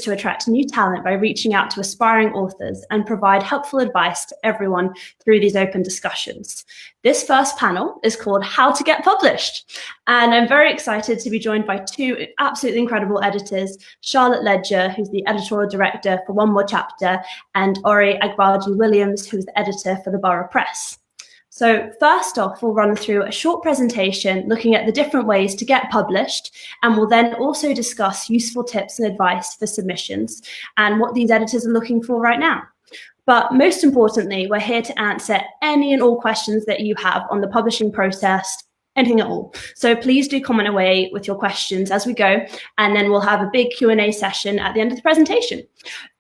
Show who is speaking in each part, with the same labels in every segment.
Speaker 1: to attract new talent by reaching out to aspiring authors and provide helpful advice to everyone through these open discussions. This first panel is called How to Get Published, and I'm very excited to be joined by two absolutely incredible editors, Charlotte Ledger, who's the editorial director for One More Chapter, and Ori Agbaji-Williams, who's the editor for the Borough Press. So first off, we'll run through a short presentation looking at the different ways to get published, and we'll then also discuss useful tips and advice for submissions and what these editors are looking for right now. But most importantly, we're here to answer any and all questions that you have on the publishing process, anything at all. So please do comment away with your questions as we go, and then we'll have a big Q&A session at the end of the presentation.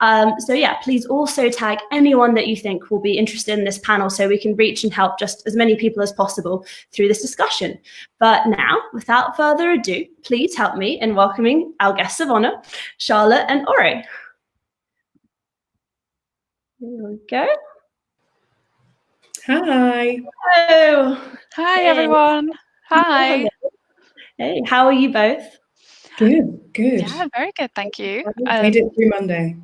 Speaker 1: So yeah, please also tag anyone that you think will be interested in this panel so we can reach and help just as many people as possible through this discussion. But now, without further ado, please help me in welcoming our guests of honor, Charlotte and Ori. Here we go.
Speaker 2: Hi.
Speaker 1: Hello.
Speaker 3: Hi, everyone. Hi.
Speaker 1: Hey, how are you both?
Speaker 2: Good.
Speaker 3: Yeah, very good, thank you.
Speaker 2: Made it through Monday.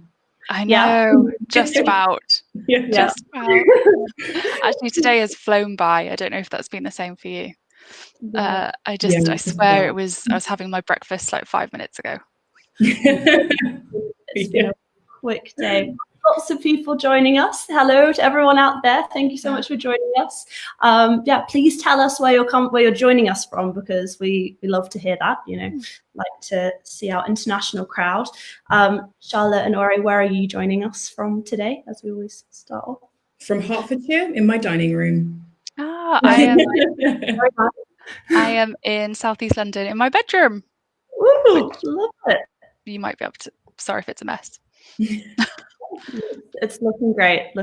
Speaker 3: I know, just about.
Speaker 2: Yeah.
Speaker 3: Just about. Actually, today has flown by. I don't know if that's been the same for you. I swear I was having my breakfast like 5 minutes ago.
Speaker 1: It's been a quick day. Lots of people joining us. Hello to everyone out there. Thank you so much for joining us. Yeah, please tell us where you're joining us from, because we love to hear that. You know, like to see our international crowd. Charlotte and Ori, where are you joining us from today? As we always start off.
Speaker 2: From Hertfordshire, in my dining room.
Speaker 3: I am in Southeast London in my bedroom.
Speaker 1: Ooh, love it.
Speaker 3: You might be able to. Sorry if it's a mess.
Speaker 1: It's looking great. So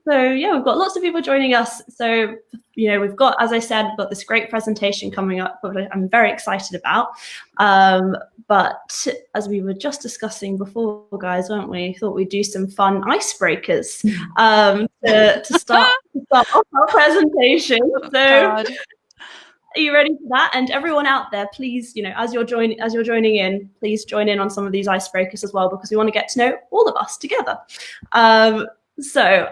Speaker 1: yeah, we've got lots of people joining us. So, you know, we've got, as I said, we've got this great presentation coming up, which I'm very excited about. But as we were just discussing before, guys, weren't we? Thought we'd do some fun icebreakers to start off our presentation. So. Are you ready for that? And everyone out there, please, you know, as you're joining in, please join in on some of these icebreakers as well, because we want to get to know all of us together. So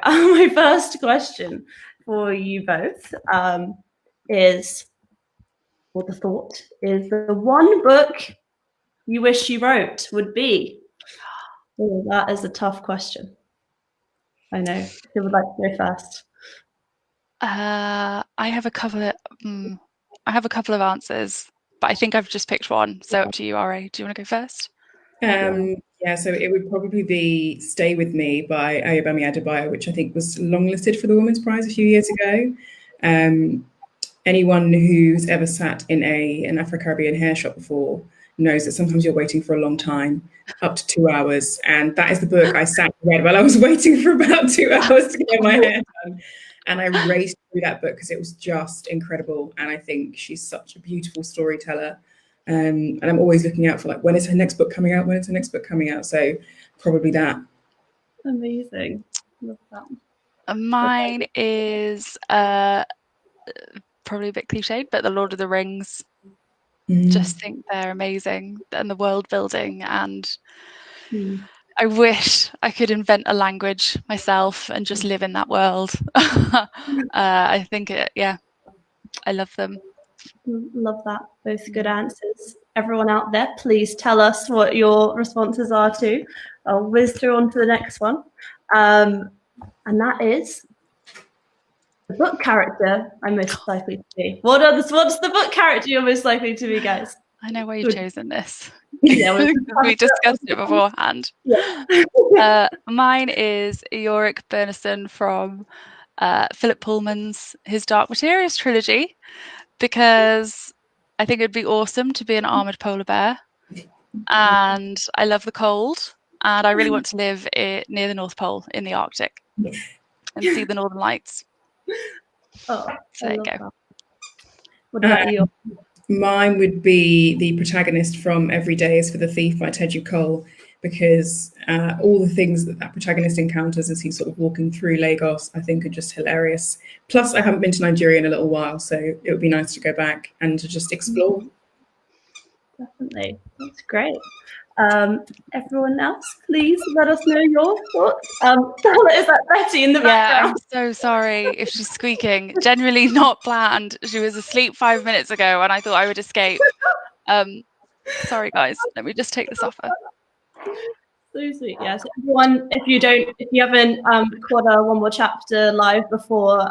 Speaker 1: my first question for you both is the one book you wish you wrote would be? Oh, that is a tough question. I know. Who would like to go first?
Speaker 3: I have a couple of answers, but I think I've just picked one. So up to you, Ori. Do you want to go first?
Speaker 2: Yeah, so it would probably be Stay With Me by Ayobami Adebayo, which I think was longlisted for the Women's Prize a few years ago. Anyone who's ever sat in an Afro-Caribbean hair shop before knows that sometimes you're waiting for a long time, up to 2 hours. And that is the book I sat and read while I was waiting for about 2 hours to get my hair done. And I raced through that book because it was just incredible. And I think she's such a beautiful storyteller. And I'm always looking out for, like, when is her next book coming out? So probably that.
Speaker 1: Amazing. Love that.
Speaker 3: Mine is probably a bit cliched, but The Lord of the Rings. Just think they're amazing. And the world building. And I wish I could invent a language myself and just live in that world. I think, I love them.
Speaker 1: Love that. Both good answers. Everyone out there, please tell us what your responses are too. I'll whiz through on to the next one. And that is the book character I'm most likely to be. What's the book character you're most likely to be, guys?
Speaker 3: I know why you've chosen this.
Speaker 1: Yeah,
Speaker 3: we discussed it beforehand.
Speaker 1: Yeah.
Speaker 3: Mine is Yorick Bernison from Philip Pullman's His Dark Materials trilogy, because I think it'd be awesome to be an armoured polar bear, and I love the cold, and I really want to live near the North Pole in the Arctic and see the Northern Lights.
Speaker 1: Oh,
Speaker 3: so there you go.
Speaker 1: That. What about you?
Speaker 2: Mine would be the protagonist from Every Day is for the Thief by Teju Cole, because all the things that protagonist encounters as he's sort of walking through Lagos, I think, are just hilarious. Plus, I haven't been to Nigeria in a little while, so it would be nice to go back and to just explore.
Speaker 1: Definitely. That's great. Everyone else, please let us know your thoughts. Paula, is that Betty in the background?
Speaker 3: I'm so sorry if she's squeaking. Genuinely not planned. She was asleep 5 minutes ago and I thought I would escape. Sorry guys, let me just take this off her.
Speaker 1: So sweet. Yeah, so everyone, if you haven't caught our One More Chapter live before,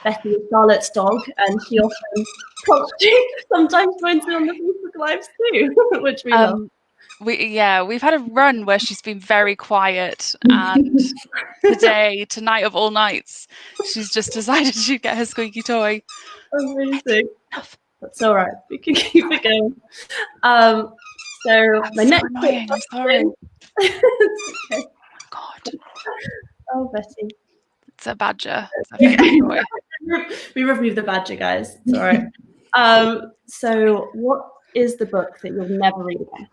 Speaker 1: Betty is Charlotte's dog, and she often sometimes joins in on the Facebook lives too, which we love.
Speaker 3: We've had a run where she's been very quiet, and tonight of all nights, she's just decided she'd get her squeaky toy.
Speaker 1: Amazing. That's all right. We can keep it going. So my next
Speaker 3: annoying. I'm sorry.
Speaker 1: Okay.
Speaker 3: God.
Speaker 1: Oh, Betty.
Speaker 3: It's a badger. It's a
Speaker 1: we removed the badger, guys. It's all right. So what is the book that you'll never read again?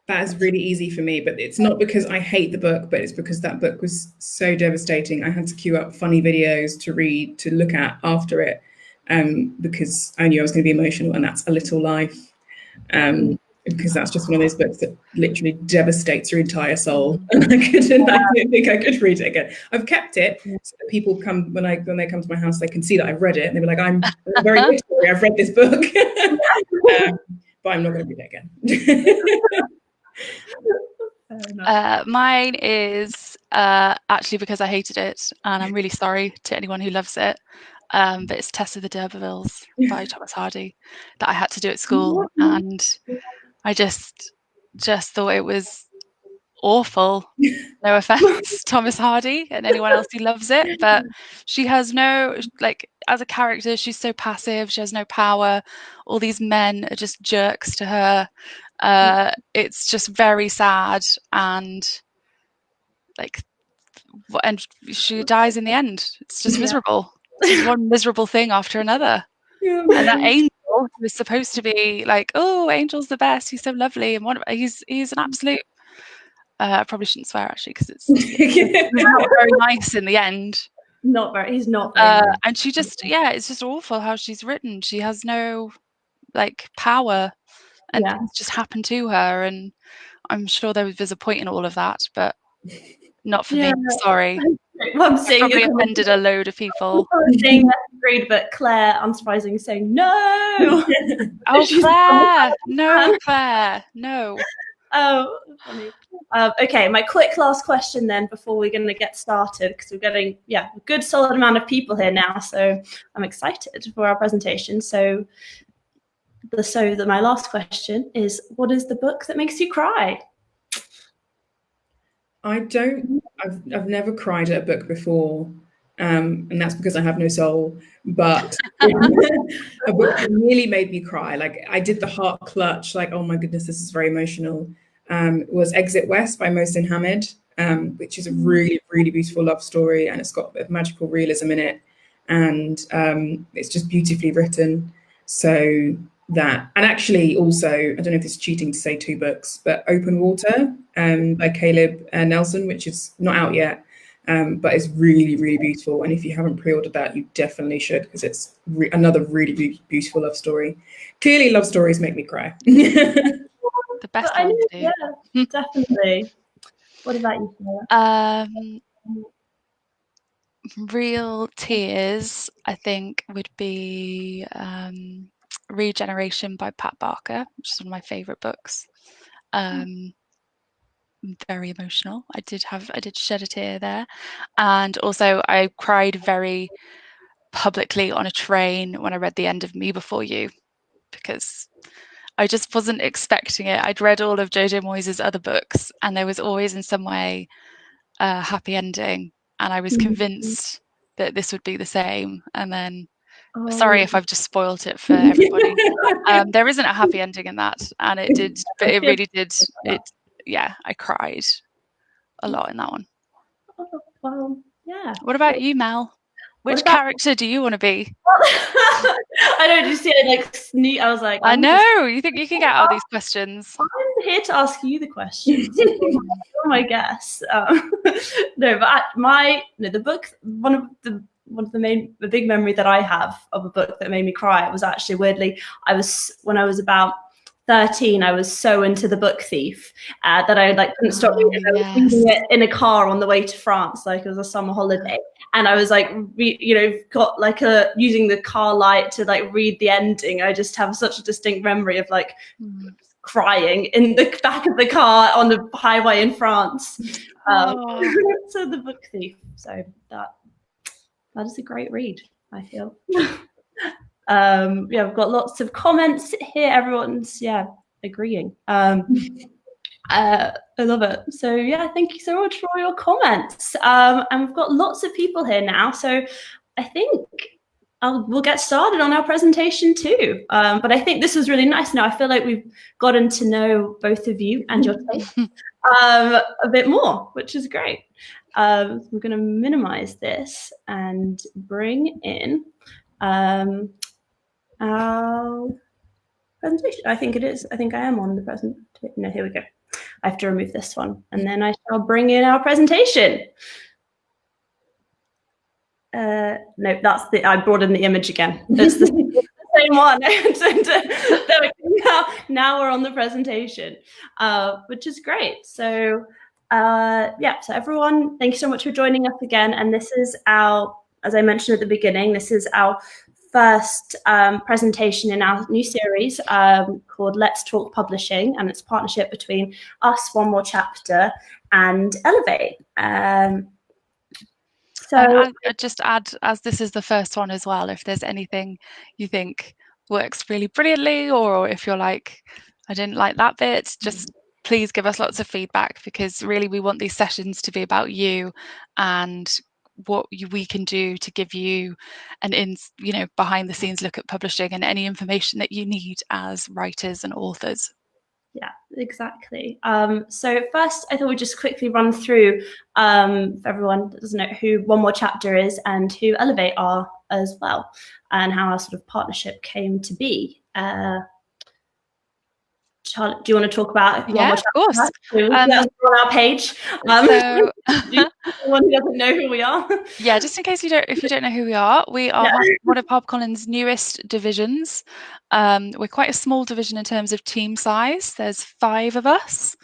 Speaker 2: That is really easy for me, but it's not because I hate the book, but it's because that book was so devastating. I had to queue up funny videos to read, to look at after it, because I knew I was going to be emotional, and that's A Little Life. Because that's just one of those books that literally devastates your entire soul, and I didn't think I could read it again. I've kept it so that people come when they come to my house, they can see that I've read it, and they'll be like, "I'm very sorry, I've read this book," but I'm not going to read it
Speaker 3: again. Mine is actually because I hated it, and I'm really sorry to anyone who loves it. But it's Tess of the D'Urbervilles by Thomas Hardy that I had to do at school, and I just thought it was awful. No offense, Thomas Hardy and anyone else who loves it, but she has no, like, as a character, she's so passive. She has no power. All these men are just jerks to her. It's just very sad, and she dies in the end. It's just miserable. It's just one miserable thing after another. And that angel was supposed to be like, oh, Angel's the best. He's so lovely, and he's an absolute. I probably shouldn't swear actually, because it's not very nice in the end.
Speaker 1: He's not very nice.
Speaker 3: And she just, it's just awful how she's written. She has no power, and things just happen to her. And I'm sure there's a point in all of that, but not for me. Sorry.
Speaker 1: Well,
Speaker 3: I probably offended a load of people.
Speaker 1: Saying that's great, but Claire, unsurprisingly, is saying no.
Speaker 3: Oh, Claire! No, Claire! No.
Speaker 1: Oh, funny. Okay, my quick last question then before we're going to get started, because we're getting a good solid amount of people here now, so I'm excited for our presentation. So my last question is, what is the book that makes you cry?
Speaker 2: I've never cried at a book before, and that's because I have no soul. But a book that really made me cry, like I did the heart clutch, like, oh my goodness, this is very emotional. Was Exit West by Mohsin Hamid, which is a really, really beautiful love story, and it's got a bit of magical realism in it, and it's just beautifully written. So that, and actually also, I don't know if it's cheating to say two books, but Open Water by Caleb Nelson, which is not out yet, but it's really, really beautiful. And if you haven't pre-ordered that, you definitely should, because it's another really beautiful love story. Clearly, love stories make me cry.
Speaker 3: The best ones do.
Speaker 1: Yeah, definitely. What about you, Sarah?
Speaker 3: Real tears, I think, would be Regeneration by Pat Barker, which is one of my favourite books. Very emotional. I did shed a tear there, and also I cried very publicly on a train when I read the end of Me Before You, because I just wasn't expecting it. I'd read all of Jojo Moyes' other books, and there was always in some way a happy ending, and I was convinced that this would be the same. And then, sorry if I've just spoiled it for everybody. There isn't a happy ending in that, and it did, but it really did. I cried a lot in that one.
Speaker 1: Oh, well, yeah.
Speaker 3: What about you, Mel? Which character do you want to be?
Speaker 1: I don't just see it I was like,
Speaker 3: I know you think you can get out of these questions.
Speaker 1: I'm here to ask you the questions. You're my guess. No, but the book, the big memory that I have of a book that made me cry was actually, weirdly, when I was about 13, I was so into The Book Thief that I like couldn't stop reading. I was reading it in a car on the way to France, like it was a summer holiday, and I was like, got like using the car light to like read the ending. I just have such a distinct memory of like crying in the back of the car on the highway in France. So The Book Thief. So that is a great read, I feel. We've got lots of comments here. Everyone's agreeing. I love it. So thank you so much for all your comments. And we've got lots of people here now. So I think we'll get started on our presentation too. But I think this was really nice. Now I feel like we've gotten to know both of you and your take a bit more, which is great. We're going to minimize this and bring in our presentation. I think it is. I think I am on the present. No, here we go. I have to remove this one, and then I shall bring in our presentation. No, that's I brought in the image again. It's the same one. Now we're on the presentation, which is great. So so everyone, thank you so much for joining us again. And this is as I mentioned at the beginning, this is our first presentation in our new series called Let's Talk Publishing, and it's a partnership between us, One More Chapter, and Elevate. So
Speaker 3: I'd just add, as this is the first one as well, if there's anything you think works really brilliantly, or if you're like, I didn't like that bit, just please give us lots of feedback, because really we want these sessions to be about you and what we can do to give you an behind the scenes look at publishing and any information that you need as writers and authors.
Speaker 1: Yeah, exactly. So first, I thought we'd just quickly run through, for everyone that doesn't know, who One More Chapter is and who Elevate are as well, and how our sort of partnership came to be. Charlotte, do you want to talk about One More Chapter?
Speaker 3: Of course.
Speaker 1: That's on our page.
Speaker 3: So
Speaker 1: anyone who doesn't know who we are.
Speaker 3: Yeah, just in case if you don't know who we are one of Harpercollins' newest divisions. We're quite a small division in terms of team size. There's 5 of us,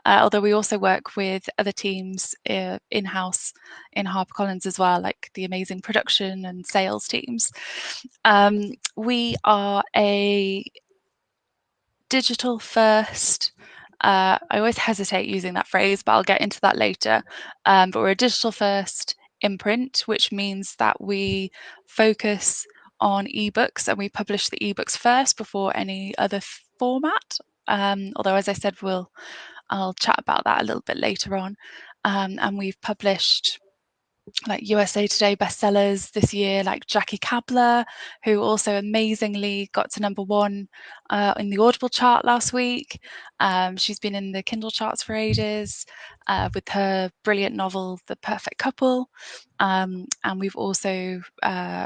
Speaker 3: although we also work with other teams in-house in Harpercollins as well, like the amazing production and sales teams. We are a digital first, I always hesitate using that phrase, but I'll get into that later. But we're a digital first imprint, which means that we focus on ebooks and we publish the ebooks first before any other format. Although, as I said, I'll chat about that a little bit later on. And we've published like USA Today bestsellers this year, like Jackie Kabler, who also amazingly got to #1 in the Audible chart last week. She's been in the Kindle charts for ages with her brilliant novel, The Perfect Couple. And we've also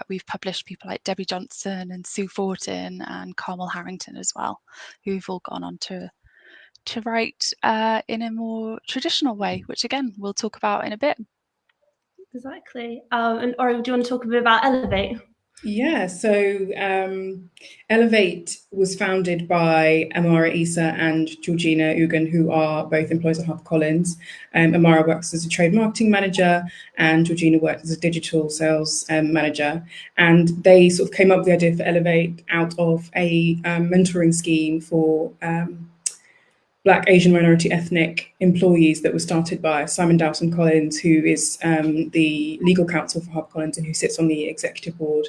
Speaker 3: we've published people like Debbie Johnson and Sue Fortin and Carmel Harrington as well, who've all gone on to write in a more traditional way, which again we'll talk about in a bit.
Speaker 1: Exactly. And Ori, do you want to talk a bit about Elevate?
Speaker 2: Yeah, so Elevate was founded by Amara Issa and Georgina Ugan, who are both employees at HarperCollins. Amara works as a trade marketing manager and Georgina works as a digital sales manager. And they sort of came up with the idea for Elevate out of a mentoring scheme for Black, Asian, minority ethnic employees that was started by Simon Dowson Collins, who is the legal counsel for HarperCollins and who sits on the executive board.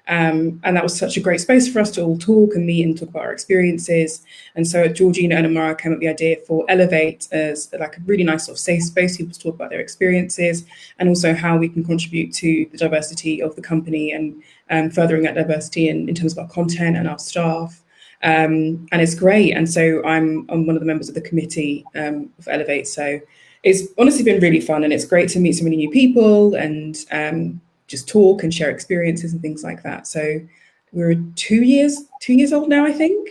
Speaker 2: And that was such a great space for us to all talk and meet and talk about our experiences. And so Georgina and Amara came up with the idea for Elevate as like a really nice sort of safe space for people to talk about their experiences and also how we can contribute to the diversity of the company and furthering that diversity in terms of our content and our staff. And it's great. And so I'm one of the members of the committee of Elevate. So it's honestly been really fun and it's great to meet so many new people and just talk and share experiences and things like that. So we're 2 years old now, I think,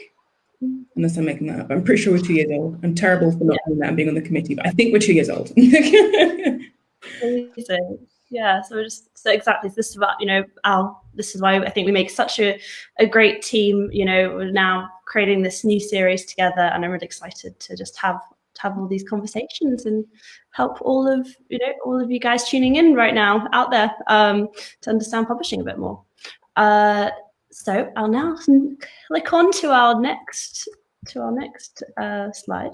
Speaker 2: unless I'm making that up. I'm pretty sure we're 2 years old. I'm terrible for not doing that and being on the committee, but I think we're 2 years old.
Speaker 1: Amazing. Yeah, so exactly, this is about, this is why I think we make such a great team. We're now creating this new series together, and I'm really excited to just have all these conversations and help all of you guys tuning in right now out there to understand publishing a bit more. So I'll now click on to our next slide.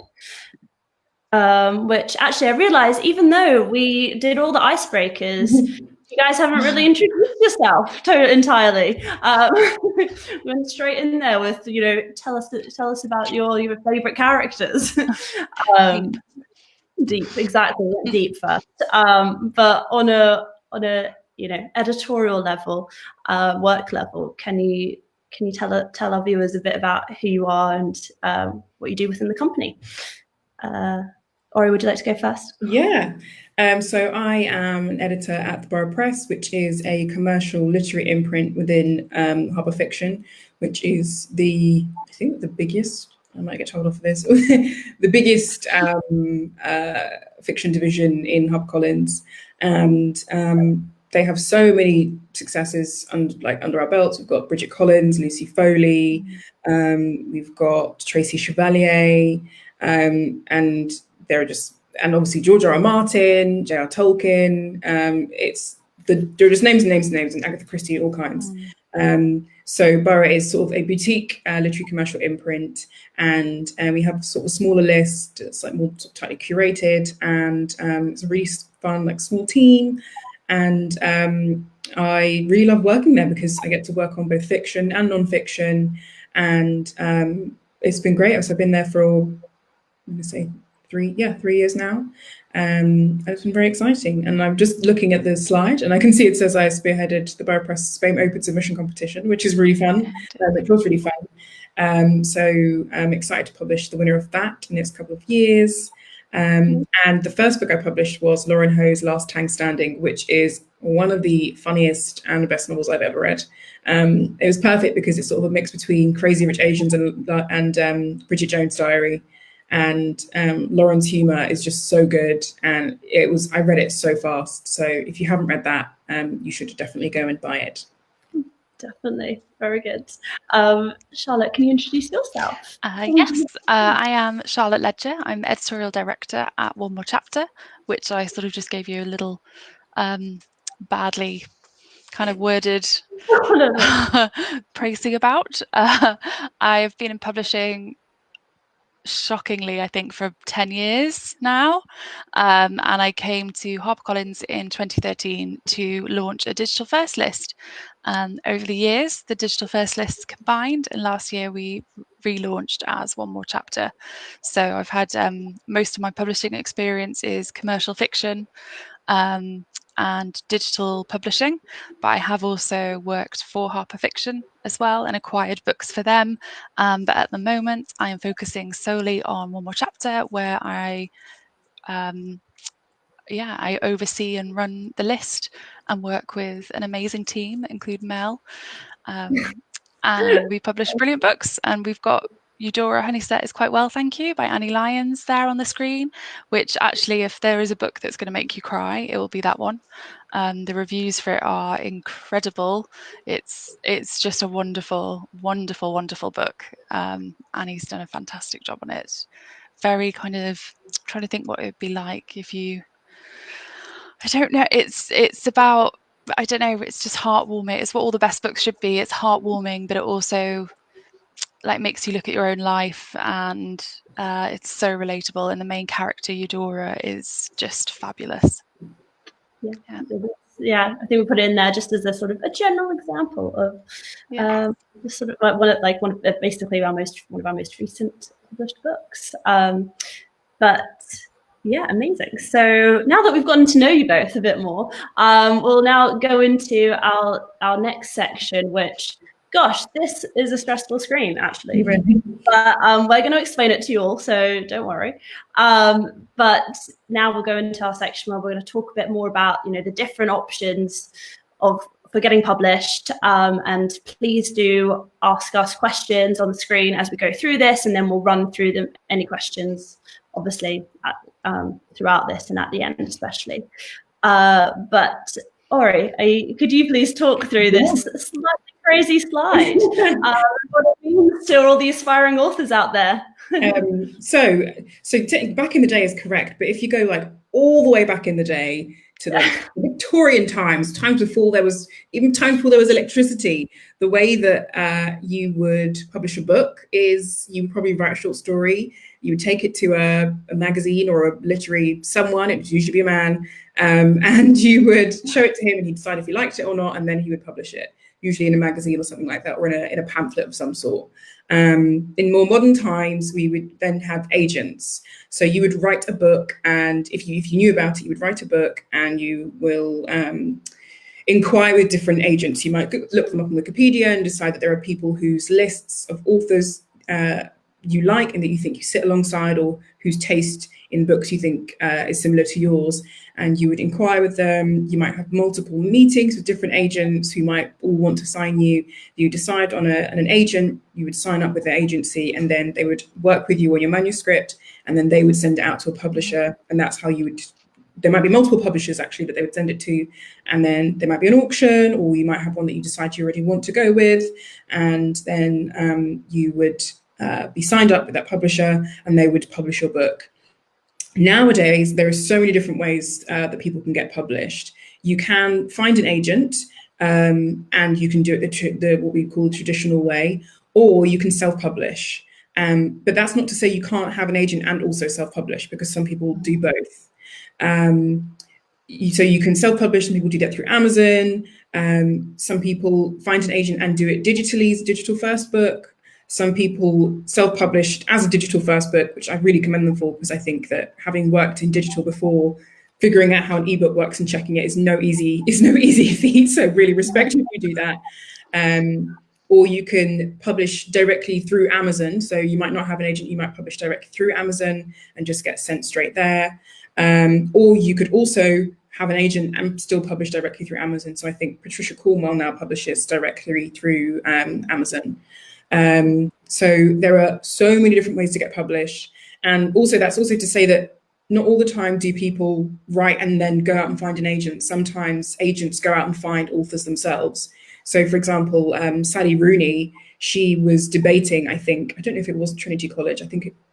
Speaker 1: Which actually I realized, even though we did all the icebreakers, you guys haven't really introduced yourself entirely. Went straight in there with, tell us about your favorite characters. Deep, exactly, deep first. But on a editorial level, work level, can you tell our viewers a bit about who you are and what you do within the company? Ori, would you like to go first?
Speaker 2: Yeah. So I am an editor at the Borough Press, which is a commercial literary imprint within Harper Fiction, which is I think the biggest, I might get told off for this, the biggest fiction division in Harpercollins. And they have so many successes under our belts. We've got Bridget Collins, Lucy Foley, we've got Tracy Chevalier, and there are and obviously George R.R. Martin, J.R. Tolkien. There are just names and names and names, and Agatha Christie, all kinds. So Borough is sort of a boutique literary commercial imprint, and we have sort of a smaller list. It's like more sort of tightly curated, and it's a really fun, small team. And I really love working there because I get to work on both fiction and non-fiction, and it's been great. So I've been there for, I'm going to say 3 years now. It's been very exciting. And I'm just looking at the slide, and I can see it says I spearheaded the Borough Press Spain Open Submission Competition, which is really fun. It was really fun. So I'm excited to publish the winner of that in the next couple of years. And the first book I published was Lauren Ho's Last Tang Standing, which is one of the funniest and best novels I've ever read. It was perfect because it's sort of a mix between Crazy Rich Asians and Bridget Jones' Diary. And Lauren's humor is just so good, and I read it so fast. So if you haven't read that, you should definitely go and buy it.
Speaker 1: Definitely, very good. Charlotte, can you introduce yourself?
Speaker 3: Yes, I am Charlotte Ledger. I'm editorial director at One More Chapter, which I sort of just gave you a little badly kind of worded praising about. I've been in publishing, shockingly, I think, for 10 years now, and I came to Harpercollins in 2013 to launch a digital first list. Over the years, the digital first lists combined, and last year we relaunched as One More Chapter. So I've had most of my publishing experience is commercial fiction and digital publishing, but I have also worked for Harper Fiction as well and acquired books for them. But at the moment, I am focusing solely on One More Chapter, where I oversee and run the list and work with an amazing team, include Mel. And we publish brilliant books, and we've got Eudora Honeyset is Quite Well, Thank You by Annie Lyons there on the screen, which actually, if there is a book that's going to make you cry, it will be that one. The reviews for it are incredible. It's just a wonderful, wonderful, wonderful book. Annie's done a fantastic job on it. Very kind of trying to think what it would be like if you, I don't know, it's about, I don't know, it's just heartwarming. It's what all the best books should be. It's heartwarming, but it also makes you look at your own life, and it's so relatable, and the main character Eudora is just fabulous.
Speaker 1: Yeah, I think we put it in there just as a sort of a general example of sort of basically one of our most recent published books. But yeah, amazing. So now that we've gotten to know you both a bit more, we'll now go into our next section, which, gosh, this is a stressful screen, actually, really. But we're going to explain it to you all, so don't worry. But now we'll go into our section where we're going to talk a bit more about, the different options for getting published. And please do ask us questions on the screen as we go through this, and then we'll run through any questions, obviously, throughout this and at the end, especially. But Ori, could you please talk through this slightly crazy slide. What it means to all the aspiring authors out there.
Speaker 2: So back in the day is correct, but if you go like all the way back in the day to like Victorian times before there was electricity, the way that you would publish a book is you would probably write a short story, you would take it to a magazine or a literary someone, it would usually be a man, and you would show it to him and he'd decide if he liked it or not, and then he would publish it, usually in a magazine or something like that, or in a pamphlet of some sort. In more modern times, we would then have agents. So you would write a book, and if you knew about it, you would write a book, and you will inquire with different agents. You might look them up on Wikipedia and decide that there are people whose lists of authors you like and that you think you sit alongside, or whose taste in books you think is similar to yours, and you would inquire with them. You might have multiple meetings with different agents who might all want to sign you. You decide on an agent, you would sign up with their agency, and then they would work with you on your manuscript, and then they would send it out to a publisher, and that's how you would. There might be multiple publishers actually that they would send it to, and then there might be an auction, or you might have one that you decide you already want to go with, and then you would be signed up with that publisher, and they would publish your book. Nowadays, there are so many different ways that people can get published. You can find an agent, and you can do it the what we call the traditional way, or you can self-publish. But that's not to say you can't have an agent and also self-publish, because some people do both. So you can self-publish. Some people do that through Amazon. Some people find an agent and do it digitally as a digital first book. Some people self-published as a digital first book, which I really commend them for, because I think that having worked in digital before, figuring out how an ebook works and checking it is no easy feat. So really respect you if you do that. Or you can publish directly through Amazon. So you might not have an agent, you might publish directly through Amazon and just get sent straight there. Or you could also have an agent and still publish directly through Amazon. So I think Patricia Cornwell now publishes directly through Amazon. So there are so many different ways to get published. And also that's also to say that not all the time do people write and then go out and find an agent. Sometimes agents go out and find authors themselves. So for example, Sally Rooney, she was debating, I don't know if it was Trinity College,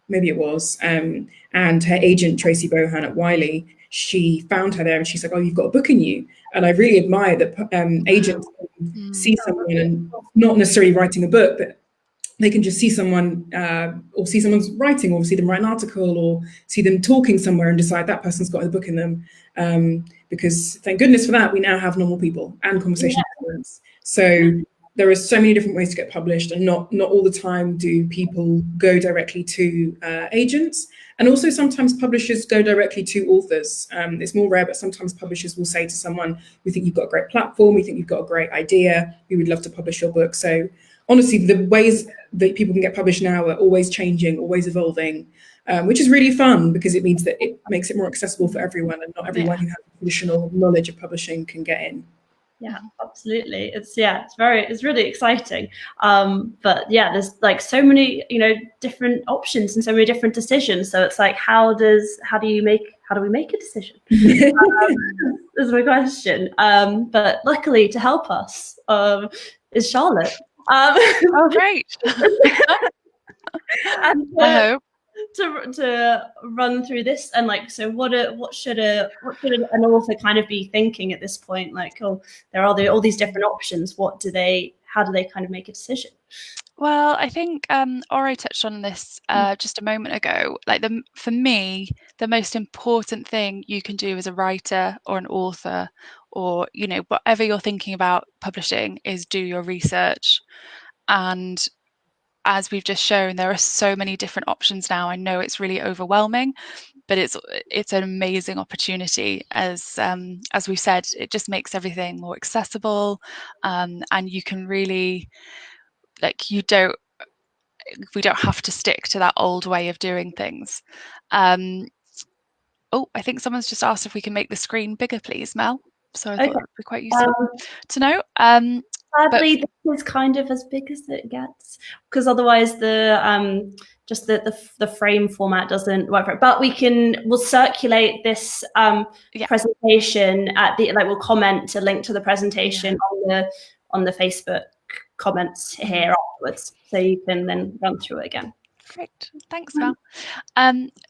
Speaker 2: maybe it was, and her agent, Tracy Bohan at Wiley, she found her there and she's like, oh, you've got a book in you. And I really admire that agents can see someone and not necessarily writing a book, but they can just see someone or see someone's writing, or see them write an article, or see them talking somewhere and decide that person's got a book in them. Because thank goodness for that, we now have normal people and conversation experts. So there are so many different ways to get published, and not all the time do people go directly to agents. And also sometimes publishers go directly to authors. It's more rare, but sometimes publishers will say to someone, we think you've got a great platform, we think you've got a great idea, we would love to publish your book. So honestly, the ways that people can get published now are always changing, always evolving, which is really fun, because it means that it makes it more accessible for everyone, and not everyone who has traditional knowledge of publishing can get in.
Speaker 1: Yeah, absolutely. It's really exciting. But yeah, there's like so many, different options and so many different decisions. So it's like, how do we make a decision? Is my question. But luckily, to help us is Charlotte.
Speaker 3: Oh, great.
Speaker 1: And
Speaker 3: I hope.
Speaker 1: to run through this, and so what should an author kind of be thinking at this point? Like, oh, there are all these different options. How do they kind of make a decision?
Speaker 3: Well, I think Ori touched on this just a moment ago. For me, the most important thing you can do as a writer or an author, or whatever you're thinking about publishing, is do your research. And as we've just shown, there are so many different options now. I know it's really overwhelming, but it's an amazing opportunity. As we've said, it just makes everything more accessible, and you can really, we don't have to stick to that old way of doing things. I think someone's just asked if we can make the screen bigger, please, Mel. So I thought that would be quite useful to know.
Speaker 1: Sadly, this is kind of as big as it gets, because otherwise the frame format doesn't work for it. But we'll circulate this presentation at we'll comment to link to the presentation on the Facebook comments here afterwards, so you can then run through it again.
Speaker 3: Great, thanks, Val.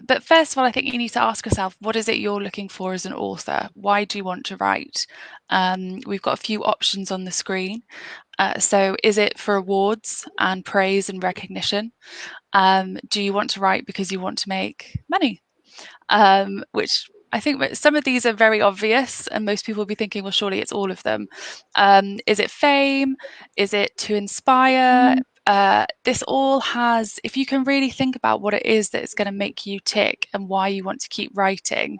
Speaker 3: But first of all, I think you need to ask yourself, what is it you're looking for as an author? Why do you want to write? We've got a few options on the screen. So is it for awards and praise and recognition? Do you want to write because you want to make money? Which I think some of these are very obvious, and most people will be thinking, well, surely it's all of them. Is it fame? Is it to inspire? This all has, if you can really think about what it is that is going to make you tick and why you want to keep writing,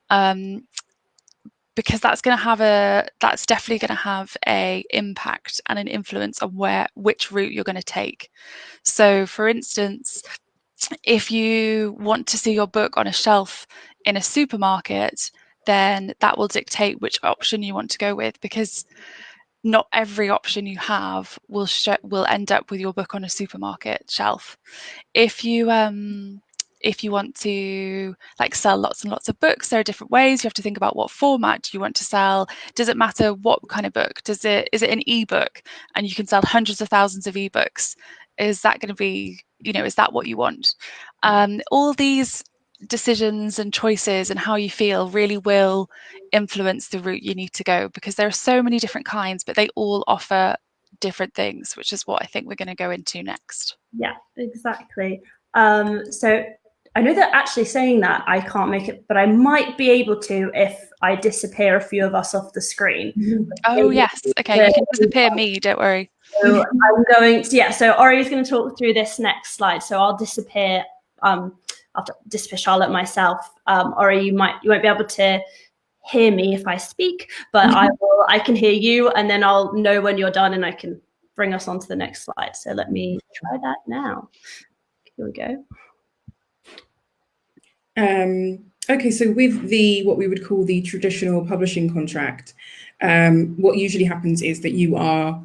Speaker 3: because that's definitely going to have a impact and an influence on which route you're going to take. So for instance, if you want to see your book on a shelf in a supermarket, then that will dictate which option you want to go with, because not every option you have will end up with your book on a supermarket shelf. If you want to sell lots and lots of books, there are different ways. You have to think about what format do you want to sell. Does it matter what kind of book? Is it an ebook and you can sell hundreds of thousands of ebooks? Is that going to be, is that what you want? All these decisions and choices and how you feel really will influence the route you need to go, because there are so many different kinds, but they all offer different things, which is what I think we're going to go into next.
Speaker 1: Yeah, exactly. So I know that actually saying that I can't make it, but I might be able to if I disappear a few of us off the screen.
Speaker 3: Oh yes, okay, you can disappear me, don't worry.
Speaker 1: So I'm going to, so Ori is going to talk through this next slide. So I'll disappear, after disappear Charlotte myself. Ori, you won't be able to hear me if I speak, but I can hear you, and then I'll know when you're done and I can bring us on to the next slide. So let me try that now. Here we go.
Speaker 2: Okay, so with what we would call the traditional publishing contract, what usually happens is that you are,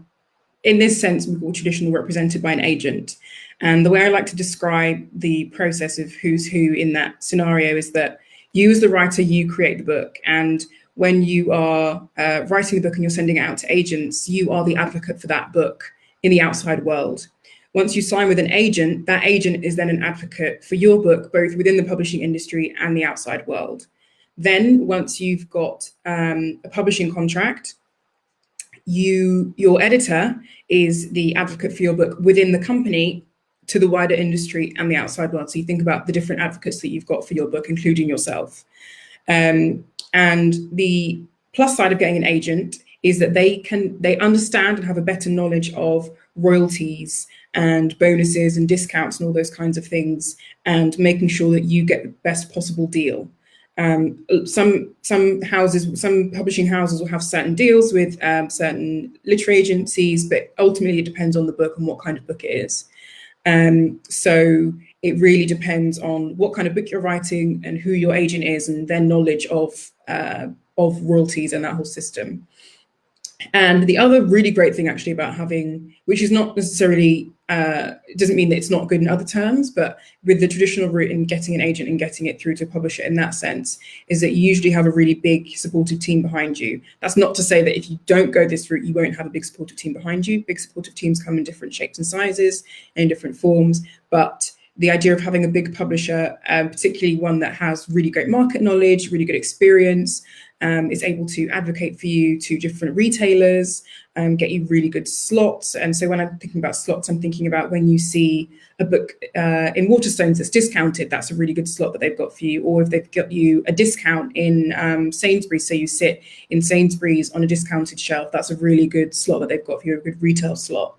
Speaker 2: in this sense, we call traditional, represented by an agent. And the way I like to describe the process of who's who in that scenario is that you as the writer, you create the book. And when you are writing a book and you're sending it out to agents, you are the advocate for that book in the outside world. Once you sign with an agent, that agent is then an advocate for your book, both within the publishing industry and the outside world. Then once you've got a publishing contract, your editor is the advocate for your book within the company to the wider industry and the outside world. So you think about the different advocates that you've got for your book, including yourself. And the plus side of getting an agent is that they understand and have a better knowledge of royalties and bonuses and discounts and all those kinds of things, and making sure that you get the best possible deal. Some publishing houses will have certain deals with certain literary agencies, but ultimately it depends on the book and what kind of book it is. So it really depends on what kind of book you're writing and who your agent is and their knowledge of royalties and that whole system. And the other really great thing actually about having, which is not necessarily, it doesn't mean that it's not good in other terms, but with the traditional route in getting an agent and getting it through to a publisher in that sense, is that you usually have a really big supportive team behind you. That's not to say that if you don't go this route, you won't have a big supportive team behind you. Big supportive teams come in different shapes and sizes and in different forms, but the idea of having a big publisher, particularly one that has really great market knowledge, really good experience, is able to advocate for you to different retailers, get you really good slots. And so when I'm thinking about slots, I'm thinking about when you see a book in Waterstones that's discounted, that's a really good slot that they've got for you. Or if they've got you a discount in Sainsbury's, so you sit in Sainsbury's on a discounted shelf, that's a really good slot that they've got for you, a good retail slot.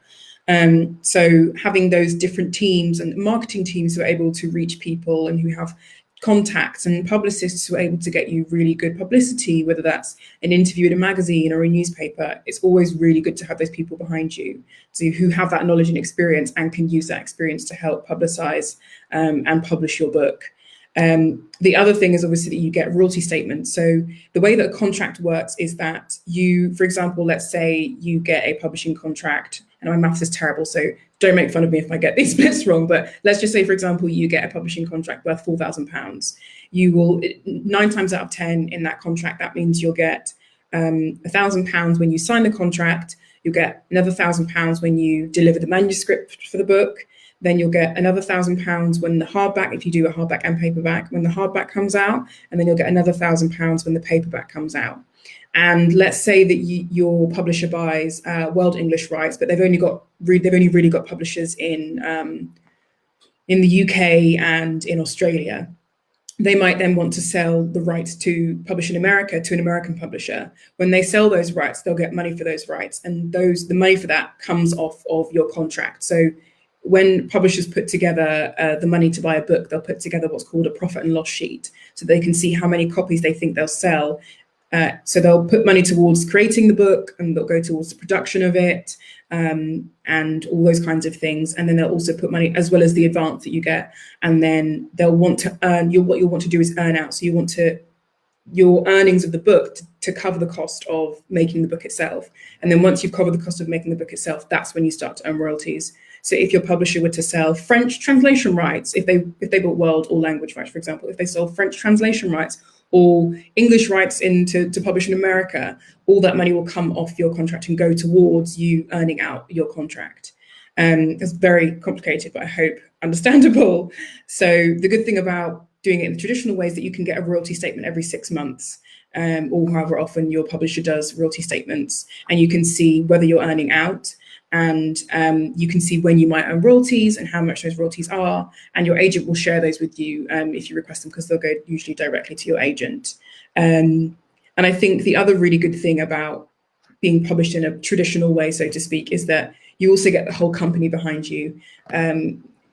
Speaker 2: So having those different teams and marketing teams who are able to reach people and who have contacts and publicists who are able to get you really good publicity, whether that's an interview in a magazine or a newspaper, it's always really good to have those people behind you, so who have that knowledge and experience and can use that experience to help publicize and publish your book. The other thing is obviously that you get royalty statements. So the way that a contract works is that you, for example, let's say you get a publishing contract, and my maths is terrible, so don't make fun of me if I get these bits wrong, but let's just say, for example, you get a publishing contract worth £4,000. You will, 9 times out of 10 in that contract, that means you'll get £1,000 when you sign the contract. You'll get another £1,000 when you deliver the manuscript for the book. Then you'll get another £1,000 when the hardback, if you do a hardback and paperback, when the hardback comes out, and then you'll get another £1,000 when the paperback comes out. And let's say that your publisher buys World English rights, but they've only really got publishers in the UK and in Australia. They might then want to sell the rights to publish in America to an American publisher. When they sell those rights, they'll get money for those rights, and the money for that comes off of your contract. So when publishers put together the money to buy a book, they'll put together what's called a profit and loss sheet, so they can see how many copies they think they'll sell. So they'll put money towards creating the book, and they'll go towards the production of it, and all those kinds of things. And then they'll also put money as well as the advance that you get. And then they'll want to earn, what you'll want to do is earn out. So you want your earnings of the book to cover the cost of making the book itself. And then once you've covered the cost of making the book itself, that's when you start to earn royalties. So if your publisher were to sell French translation rights, if they bought world or language rights, for example, if they sold French translation rights or English rights to publish in America, all that money will come off your contract and go towards you earning out your contract. It's very complicated, but I hope understandable. So the good thing about doing it in the traditional way is that you can get a royalty statement every 6 months, or however often your publisher does royalty statements, and you can see whether you're earning out, and you can see when you might earn royalties and how much those royalties are, and your agent will share those with you if you request them, because they'll go usually directly to your agent. And I think the other really good thing about being published in a traditional way, so to speak, is that you also get the whole company behind you.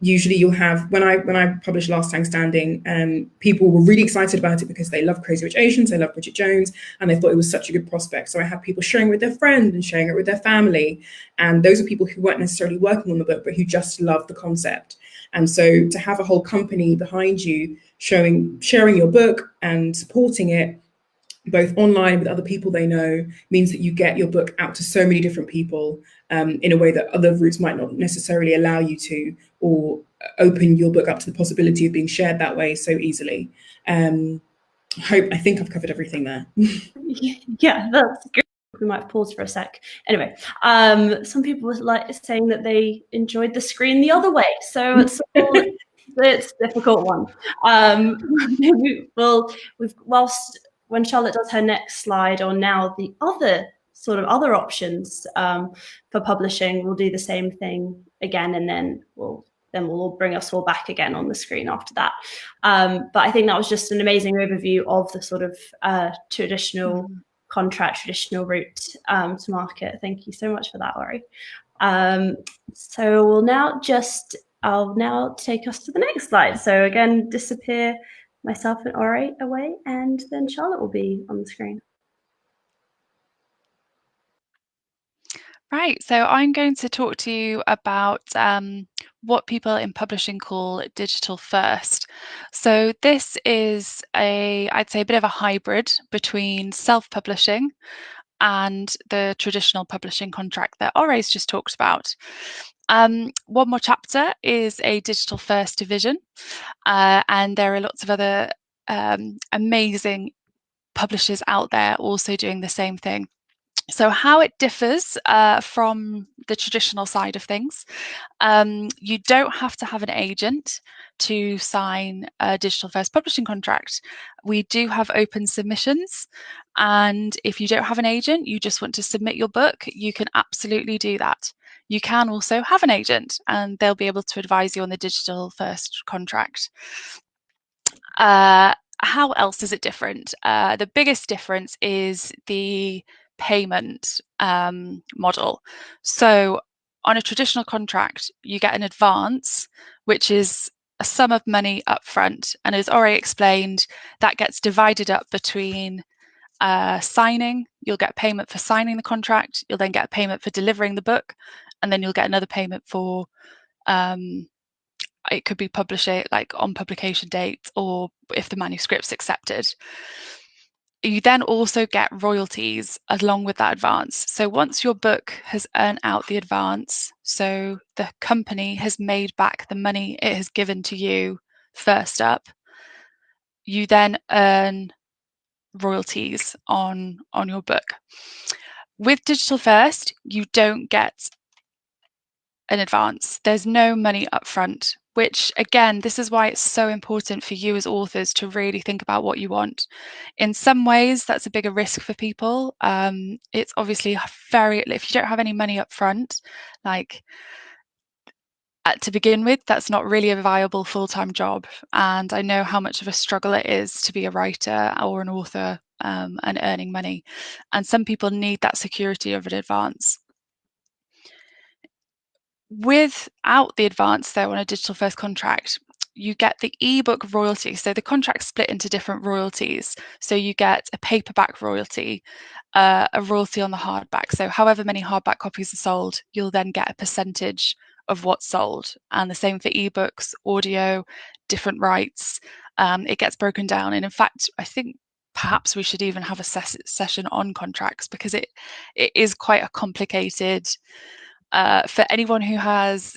Speaker 2: Usually you'll have, when I published Last Time Standing, people were really excited about it because they love Crazy Rich Asians, they love Bridget Jones, and they thought it was such a good prospect. So I had people sharing it with their friends and sharing it with their family. And those are people who weren't necessarily working on the book, but who just loved the concept. And so to have a whole company behind you sharing your book and supporting it, both online with other people they know, means that you get your book out to so many different people in a way that other routes might not necessarily allow you to, or open your book up to the possibility of being shared that way so easily. I think I've covered everything there.
Speaker 1: Yeah, that's good. We might pause for a sec. Anyway, some people were like saying that they enjoyed the screen the other way, so it's a difficult one. Maybe whilst when Charlotte does her next slide on now the other options for publishing, we'll do the same thing again, and then we'll bring us all back again on the screen after that. But I think that was just an amazing overview of the sort of traditional contract, traditional route to market. Thank you so much for that, Ori. So I'll now take us to the next slide. So again, disappear myself and Ori away, and then Charlotte will be on the screen.
Speaker 3: Right, so I'm going to talk to you about what people in publishing call digital first. So this is I'd say a bit of a hybrid between self-publishing and the traditional publishing contract that Ori's just talked about. One More Chapter is a digital first division, and there are lots of other amazing publishers out there also doing the same thing. So how it differs from the traditional side of things, you don't have to have an agent to sign a digital first publishing contract. We do have open submissions, and if you don't have an agent, you just want to submit your book, you can absolutely do that. You can also have an agent, and they'll be able to advise you on the digital first contract. How else is it different? The biggest difference is the payment model. So on a traditional contract, you get an advance, which is a sum of money up front. And as Ori explained, that gets divided up between signing. You'll get payment for signing the contract. You'll then get a payment for delivering the book. And then you'll get another payment for it could be publishing, like on publication date, or if the manuscript's accepted. You then also get royalties along with that advance. So once your book has earned out the advance, so the company has made back the money it has given to you first up, you then earn royalties on your book. With digital first, you don't get an advance. There's no money upfront, which again, this is why it's so important for you as authors to really think about what you want. In some ways, that's a bigger risk for people. It's obviously if you don't have any money upfront, like to begin with, that's not really a viable full-time job. And I know how much of a struggle it is to be a writer or an author and earning money. And some people need that security of an advance. Without the advance, though, on a digital first contract, you get the ebook royalty. So the contract's split into different royalties. So you get a paperback royalty, a royalty on the hardback. So however many hardback copies are sold, you'll then get a percentage of what's sold. And the same for ebooks, audio, different rights. It gets broken down. And in fact, I think perhaps we should even have a session on contracts, because it is quite a complicated. For anyone who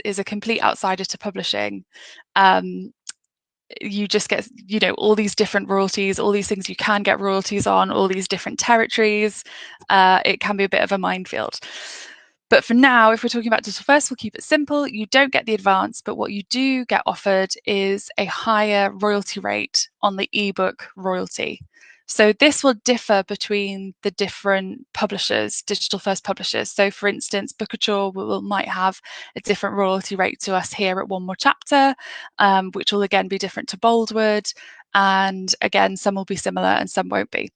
Speaker 3: is a complete outsider to publishing, you just get, all these different royalties, all these things you can get royalties on, all these different territories. It can be a bit of a minefield. But for now, if we're talking about digital first, we'll keep it simple. You don't get the advance, but what you do get offered is a higher royalty rate on the ebook royalty. So this will differ between the different publishers, digital first publishers. So for instance, Bookature might have a different royalty rate to us here at One More Chapter, which will again be different to Boldwood. And again, some will be similar and some won't be.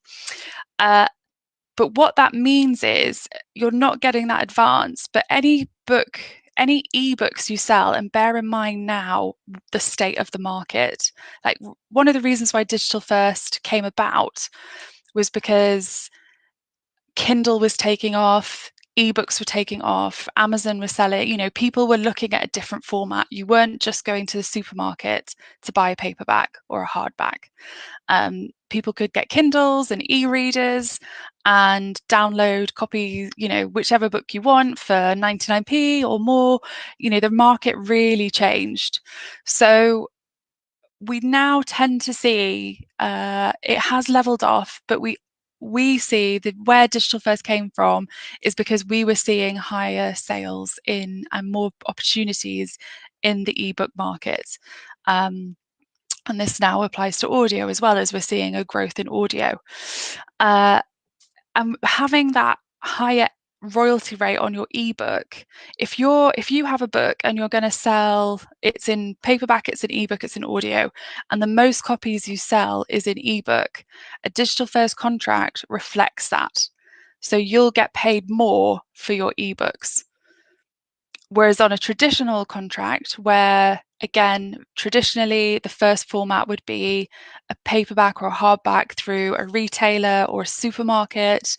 Speaker 3: But what that means is you're not getting that advance, but any ebooks you sell, and bear in mind now the state of the market, like one of the reasons why digital first came about was because Kindle was taking off, ebooks were taking off, Amazon was selling, people were looking at a different format. You weren't just going to the supermarket to buy a paperback or a hardback. People could get Kindles and e-readers and download copies, whichever book you want for 99p or more. The market really changed. So we now tend to see it has leveled off, but we see that where digital first came from is because we were seeing higher sales and more opportunities in the ebook market. And this now applies to audio as well, as we're seeing a growth in audio. And having that higher royalty rate on your ebook, if you have a book and you're going to sell, it's in paperback, it's in ebook, it's in audio, and the most copies you sell is in ebook, a digital first contract reflects that. So you'll get paid more for your ebooks. Whereas on a traditional contract, where again, traditionally the first format would be a paperback or a hardback through a retailer or a supermarket,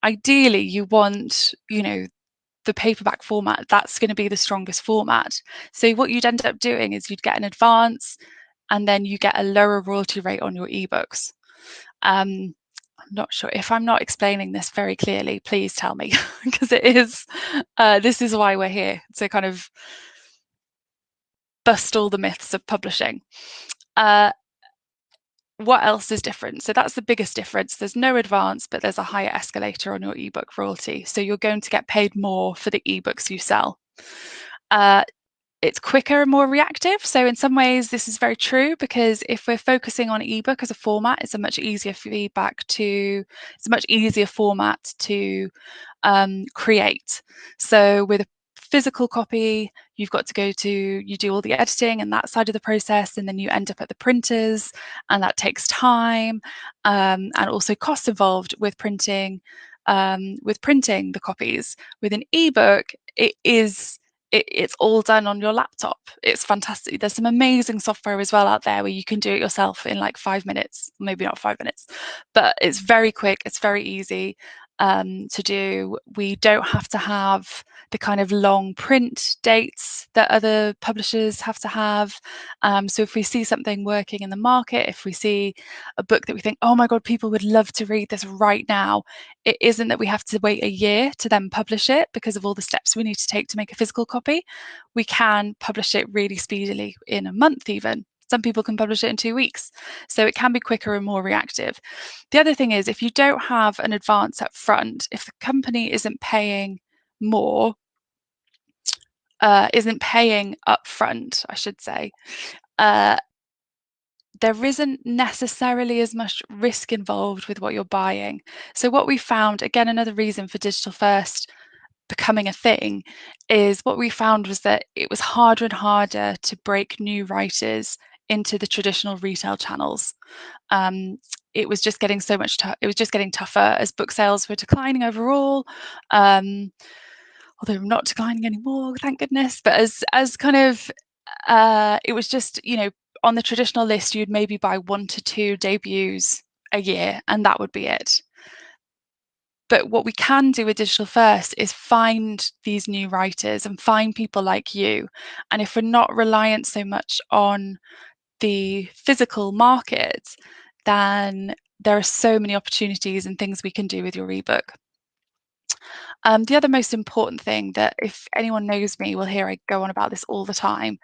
Speaker 3: ideally you want, the paperback format, that's going to be the strongest format. So what you'd end up doing is you'd get an advance and then you get a lower royalty rate on your ebooks. I'm not sure if I'm not explaining this very clearly, please tell me, because it is, this is why we're here, to kind of bust all the myths of publishing. What else is different? So that's the biggest difference. There's no advance, but there's a higher escalator on your ebook royalty. So you're going to get paid more for the ebooks you sell. It's quicker and more reactive. So in some ways, this is very true, because if we're focusing on ebook as a format, it's a much easier format to create. So with a physical copy, you've got to you do all the editing and that side of the process, and then you end up at the printers, and that takes time, and also costs involved with printing the copies. With an ebook, it's all done on your laptop. It's fantastic. There's some amazing software as well out there where you can do it yourself in like 5 minutes, maybe not 5 minutes, but it's very quick. It's very easy to do. We don't have to have the kind of long print dates that other publishers have to have. So if we see something working in the market, if we see a book that we think, oh my God, people would love to read this right now, it isn't that we have to wait a year to then publish it because of all the steps we need to take to make a physical copy. We can publish it really speedily in a month even. Some people can publish it in 2 weeks. So it can be quicker and more reactive. The other thing is, if you don't have an advance up front, if the company isn't paying more, isn't paying up front, I should say, there isn't necessarily as much risk involved with what you're buying. So what we found, again, another reason for digital first becoming a thing, is what we found was that it was harder and harder to break new writers into the traditional retail channels. It was just getting it was just getting tougher as book sales were declining overall. Although not declining anymore, thank goodness. But as kind of it was just, you know, on the traditional list, you'd maybe buy 1 to 2 debuts a year, and that would be it. But what we can do with Digital First is find these new writers and find people like you. And if we're not reliant so much on the physical market, then there are so many opportunities and things we can do with your ebook. The other most important thing that, if anyone knows me, will hear I go on about this all the time.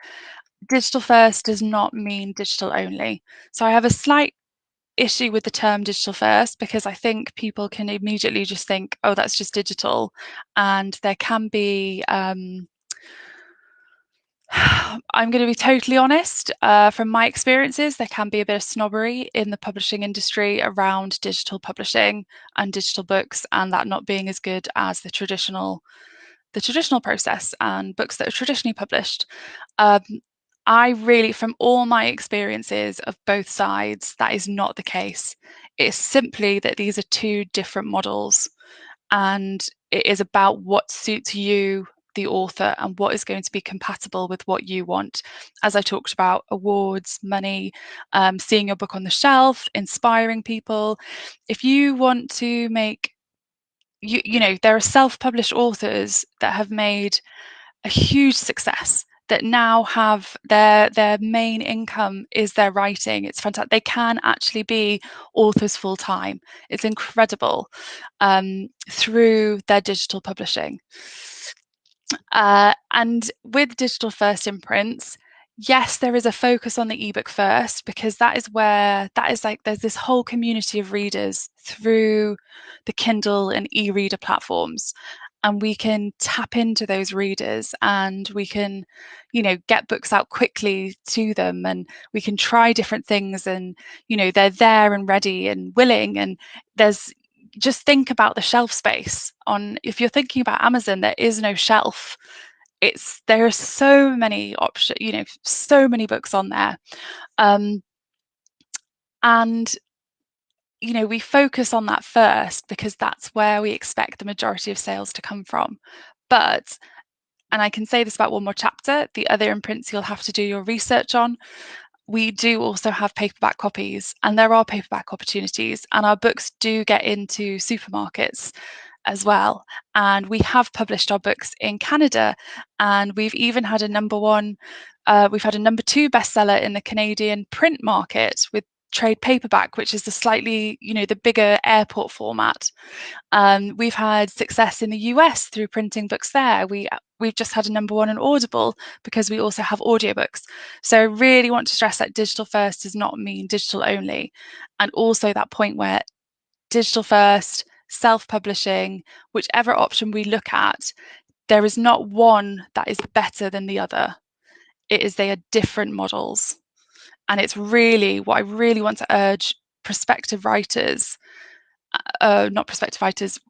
Speaker 3: Digital first does not mean digital only. So I have a slight issue with the term digital first, because I think people can immediately just think, oh, that's just digital. And there can be, I'm going to be totally honest, from my experiences, there can be a bit of snobbery in the publishing industry around digital publishing and digital books, and that not being as good as the traditional process and books that are traditionally published. I really, from all my experiences of both sides, that is not the case. It's simply that these are two different models, and it is about what suits you, the author, and what is going to be compatible with what you want. As I talked about, awards, money, seeing your book on the shelf, inspiring people. If you want to make, you know, there are self-published authors that have made a huge success, that now have their main income is their writing. It's fantastic. They can actually be authors full time. It's incredible, through their digital publishing. And with digital first imprints, yes, there is a focus on the ebook first, because that is like there's this whole community of readers through the Kindle and e-reader platforms. And we can tap into those readers, and we can, you know, get books out quickly to them, and we can try different things, and, you know, they're there and ready and willing. And there's, just think about the shelf space on, if you're thinking about Amazon, there is no shelf. There are so many options, you know, so many books on there. And you know, we focus on that first because that's where we expect the majority of sales to come from. But, and I can say this about one more chapter, the other imprints you'll have to do your research on, we do also have paperback copies, and there are paperback opportunities, and our books do get into supermarkets as well. And we have published our books in Canada, and we've even had a we've had a number 2 bestseller in the Canadian print market with trade paperback, which is the slightly, you know, the bigger airport format. We've had success in the US through printing books there. We've just had a number 1 on Audible because we also have audiobooks. So I really want to stress that digital first does not mean digital only. And also that point where digital first, self-publishing, whichever option we look at, there is not one that is better than the other. They are different models. And it's really what I really want to urge prospective writers, not prospective writers,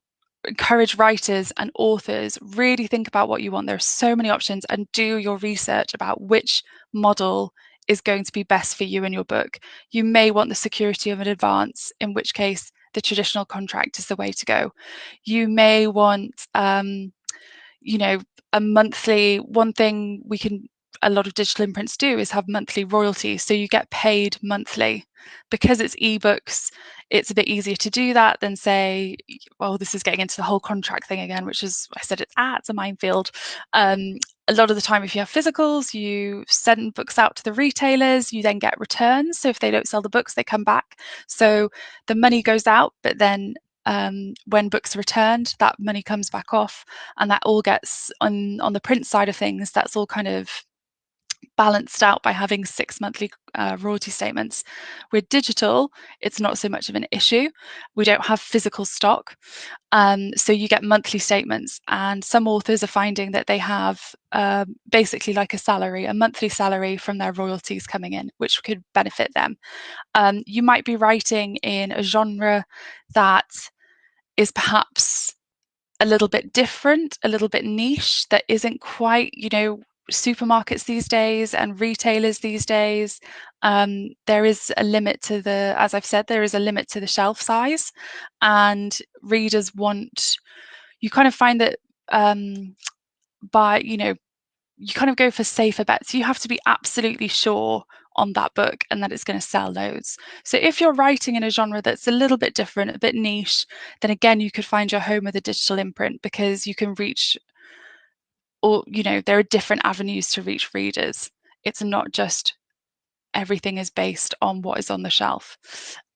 Speaker 3: encourage writers and authors, really think about what you want. There are so many options, and do your research about which model is going to be best for you and your book. You may want the security of an advance, in which case the traditional contract is the way to go. You may want, you know, a monthly, one thing a lot of digital imprints do is have monthly royalties. So you get paid monthly. Because it's ebooks, it's a bit easier to do that than say, well, this is getting into the whole contract thing again, which is, I said, it's a minefield. A lot of the time, if you have physicals, you send books out to the retailers, you then get returns. So if they don't sell the books, they come back. So the money goes out, but then when books are returned, that money comes back off, and that all gets on the print side of things. That's all kind of balanced out by having 6 monthly royalty statements. With digital, it's not so much of an issue. We don't have physical stock, so you get monthly statements, and some authors are finding that they have basically like a monthly salary from their royalties coming in, which could benefit them. You might be writing in a genre that is perhaps a little bit different, a little bit niche, that isn't quite, supermarkets these days and retailers these days. There is a limit to as I've said, there is a limit to the shelf size, and readers you kind of find that you kind of go for safer bets. You have to be absolutely sure on that book and that it's going to sell loads. So if you're writing in a genre that's a little bit different, a bit niche, then again, you could find your home with a digital imprint, because you can reach, or there are different avenues to reach readers. It's not just everything is based on what is on the shelf.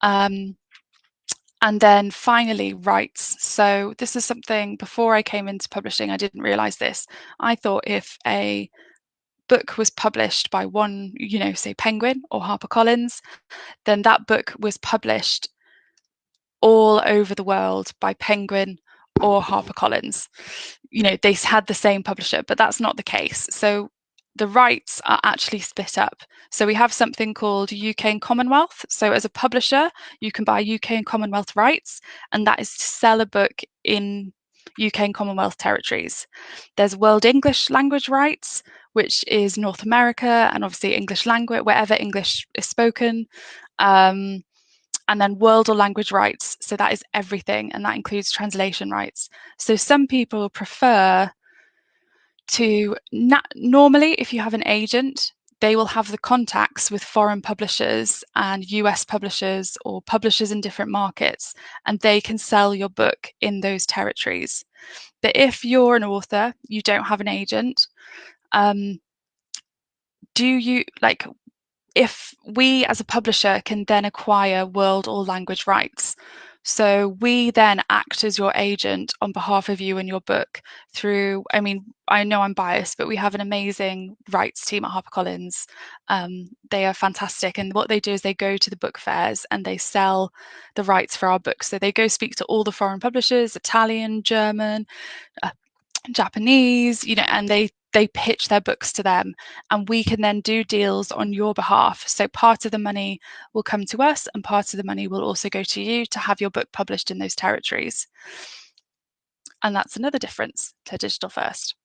Speaker 3: And then finally, rights. So this is something, before I came into publishing, I didn't realize this. I thought if a book was published by one, say Penguin or Harpercollins, then that book was published all over the world by Penguin or Harpercollins. They had the same publisher, but that's not the case. So the rights are actually split up. So we have something called UK and Commonwealth. So as a publisher, you can buy UK and Commonwealth rights, and that is to sell a book in UK and Commonwealth territories. There's World English Language Rights, which is North America and obviously English language, wherever English is spoken. And then world or language rights. So that is everything, and that includes translation rights. So some people prefer to, normally, if you have an agent, they will have the contacts with foreign publishers and US publishers or publishers in different markets, and they can sell your book in those territories. But if you're an author, you don't have an agent, if we as a publisher can then acquire world or language rights. So we then act as your agent on behalf of you and your book through, I know I'm biased, but we have an amazing rights team at HarperCollins. They are fantastic. And what they do is they go to the book fairs and they sell the rights for our books. So they go speak to all the foreign publishers, Italian, German, Japanese, and they pitch their books to them, and we can then do deals on your behalf. So part of the money will come to us, and part of the money will also go to you to have your book published in those territories. And that's another difference to digital first.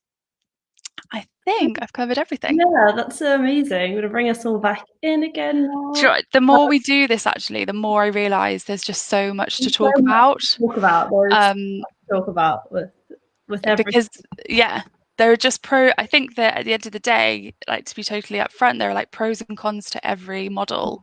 Speaker 3: I think I've covered everything.
Speaker 1: Yeah, that's amazing. I'm going to bring us all back in again now.
Speaker 3: The more we do this, actually, the more I realise there's just so much to talk about.
Speaker 1: Talk about with everything.
Speaker 3: Because there are just I think that at the end of the day, like, to be totally upfront, there are like pros and cons to every model.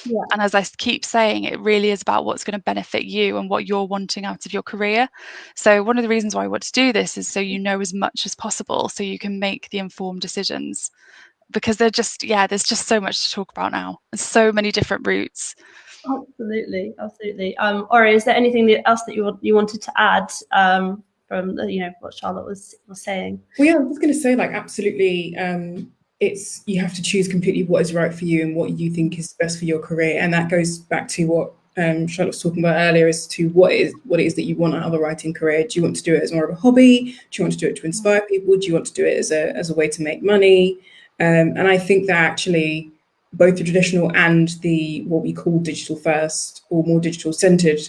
Speaker 1: Yeah.
Speaker 3: And as I keep saying, it really is about what's going to benefit you and what you're wanting out of your career. So one of the reasons why I want to do this is so you know as much as possible, so you can make the informed decisions. Because there's just so much to talk about now, and so many different routes.
Speaker 1: Absolutely. Ori, is there anything else that you wanted to add from what Charlotte was saying?
Speaker 2: Well, yeah, I was just going to say, absolutely. It's, you have to choose completely what is right for you and what you think is best for your career, and that goes back to what Charlotte was talking about earlier, as to what it is that you want out of a writing career. Do you want to do it as more of a hobby? Do you want to do it to inspire people? Do you want to do it as a way to make money? And I think that actually both the traditional and the what we call digital first or more digital centered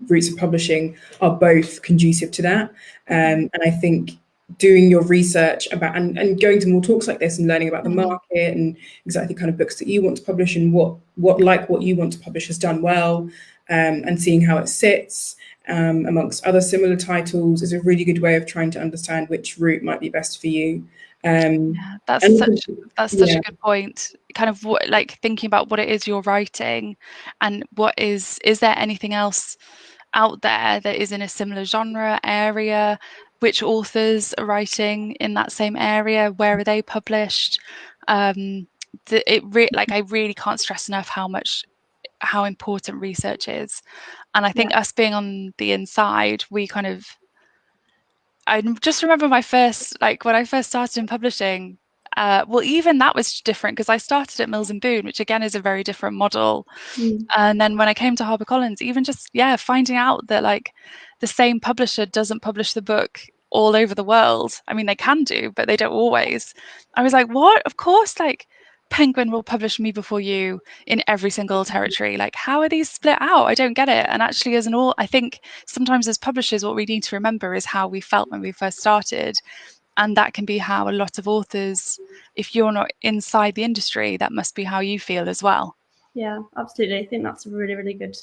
Speaker 2: routes of publishing are both conducive to that. And I think doing your research about and going to more talks like this and learning about the market and exactly kind of books that you want to publish and what you want to publish has done well, and seeing how it sits amongst other similar titles is a really good way of trying to understand which route might be best for you.
Speaker 3: That's such a good point. Kind of thinking about what it is you're writing, and is there anything else out there that is in a similar genre area? Which authors are writing in that same area? Where are they published? I really can't stress enough how important research is. And I think us being on the inside, I just remember when I first started in publishing, well, even that was different because I started at Mills and Boon, which again is a very different model.
Speaker 1: Mm.
Speaker 3: And then when I came to HarperCollins, even just finding out that like the same publisher doesn't publish the book all over the world. I mean, they can do, but they don't always. I was like, what? Of course, like Penguin will publish Me Before You in every single territory. Like, how are these split out? I don't get it. And actually, I think sometimes as publishers, what we need to remember is how we felt when we first started. And that can be how a lot of authors, if you're not inside the industry, that must be how you feel as well.
Speaker 1: Yeah, absolutely. I think that's a really, really good